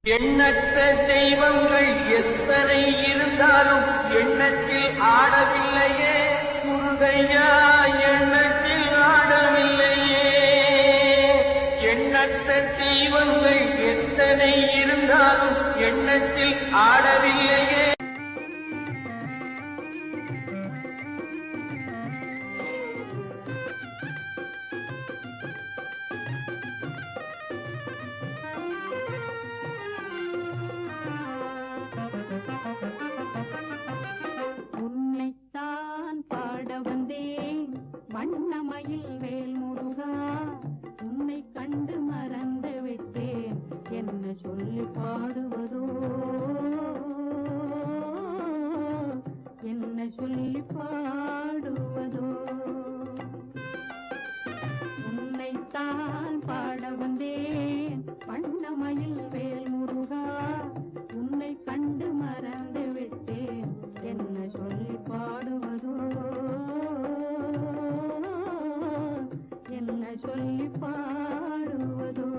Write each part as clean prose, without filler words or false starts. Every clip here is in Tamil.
எண்ணற்ற தெய்வங்கள் எத்தனை இருந்தாலும் எண்ணத்தில் ஆடவில்லையே முருகையா, எண்ணத்தில் ஆடவில்லையே. எண்ணற்ற தெய்வங்கள் எத்தனை இருந்தாலும் எண்ணத்தில் ஆடவில்லையே. வண்ணமயில் வேல் முருகா, உன்னை கண்டு மறந்து விட்டேன், என்ன சொல்லி பாடுவதோ, என்ன சொல்லி பாடுவதோ. உன்னைத்தான் பாட வந்தேன் வண்ணமயில் வேல் முருகா, உன்னை கண்டு மறந்து விட்டேன், என்ன சொல்லி பாடுவதோ, என்ன சொல்லி பாடுவதோ.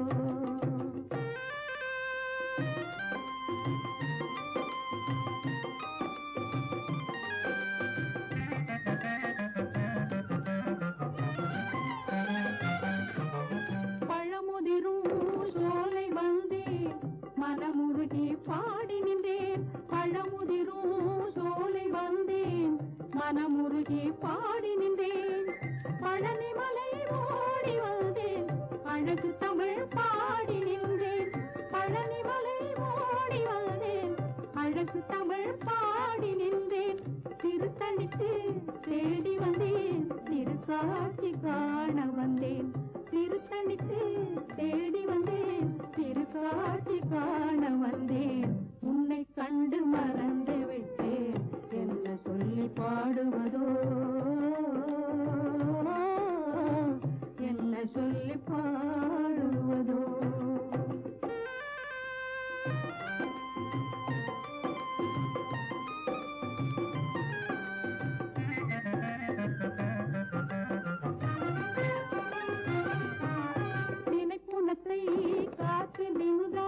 பழமுதிரும் சோலை வந்தேன், மனமுருகி பாடி நின்றேன். பழமுதிரும் சோலை வந்தேன், மனமுருகி பாடி நின்றேன். பழனிமலை ஓடி வந்தேன், அழகு தமிழ் பாடி நின்றேன். பழனிமலை ஓடி வந்தேன், அழகு தமிழ் பாடி நின்றேன். திருத்தணிக்கு தேடி வந்தேன், திருக்காட்சி காண வந்தேன். திருத்தணிக்கு தேடி வந்தேன், திருக்காட்சி காண வந்தேன். உன்னை கண்டு மறந்து விட்டேன், என்ன சொல்லி பாடுவதோ, என்ன சொல்லி பாடுவதோ. நினைப்புணத்தை காத்து நின்ற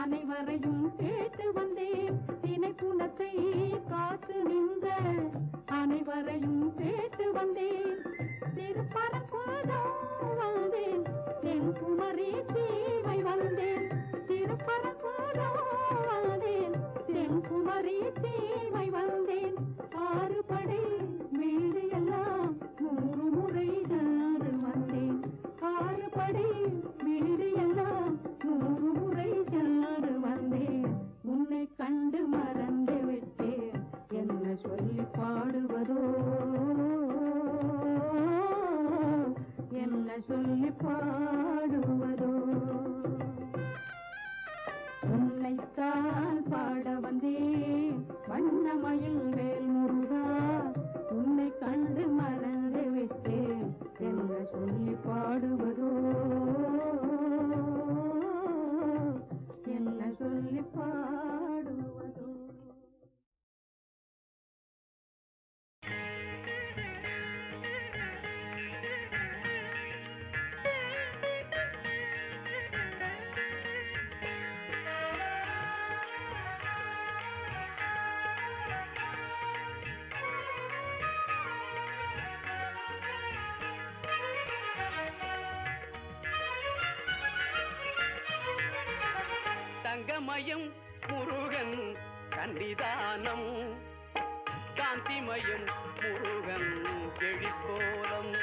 அனைவரையும் கேட்டு வந்தேன். நினைப்புணத்தை காத்து நின்ற அனைவரையும் கேட்டு வந்தேன். திருப்பரங்குன்றம் வந்தேன், தென்குமரி சீமை வந்தேன். திருப்பரங்குன்றம் வந்தேன், தென்குமரி சீமை வந்தேன். ஆறுபடை வீடு எல்லாம் 100 முறை சென்று வந்தேன். ஆறுபடை வீடு எல்லாம் 100 முறை சென்று வந்தேன். உன்னை கண்டு மறந்து விட்டேன், என்ன சொல்லி பாடுவதோ, என்ன சொல்லி பாடுவதோ. உன்னைத்தான் பாட வந்தேன் வண்ணமயில் வேல் முருகா, உன்னை கண்டு மறந்து விட்டேன், என்ன சொல்லி பாடுவதோ, என்ன சொல்லி பாடுவதோ. தங்கமயம் முருகன் சன்னிதானம், காந்திமயம் முருகன் எழிற்கோலம்.